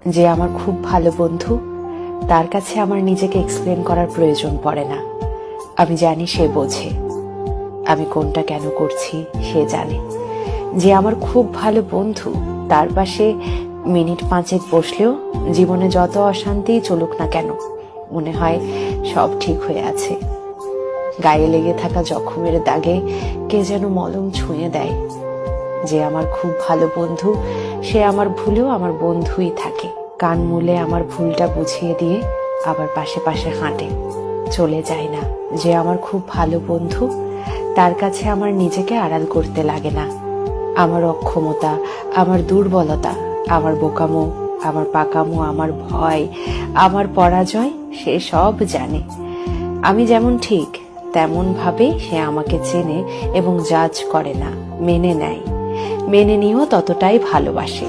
যে আমার খুব ভালো বন্ধু, তার কাছে আমার নিজেকে এক্সপ্লেন করার প্রয়োজন পড়ে না। আমি জানি সে বোঝে আমি কোনটা কেন করছি, সে জানে। যে আমার খুব ভালো বন্ধু, তার পাশে মিনিট 5 বসলেও জীবনে যত অশান্তি চলুক না কেন, মনে হয় সব ঠিক হয়ে আছে। গায়ে লেগে থাকা জখমের দাগে কে যেন মলম ছুঁয়ে দেয়। যে আমার খুব ভালো বন্ধু, সে আমার ভুলেও আমার বন্ধুই থাকে। কান মুলে আমার ভুলটা বুঝিয়ে দিয়ে আবার পাশে পাশে হাঁটে, চলে যায় না। যে আমার খুব ভালো বন্ধু, তার কাছে আমার নিজেকে আড়াল করতে লাগে না। আমার অক্ষমতা, আমার দুর্বলতা, আমার বোকামো, আমার পাকামো, আমার ভয়, আমার পরাজয় সে সব জানে। আমি যেমন ঠিক তেমন ভাবে সে আমাকে চেনে এবং জাজ করে না, মেনে নেয়। মেনে নিয়েও ততটাই ভালোবাসে।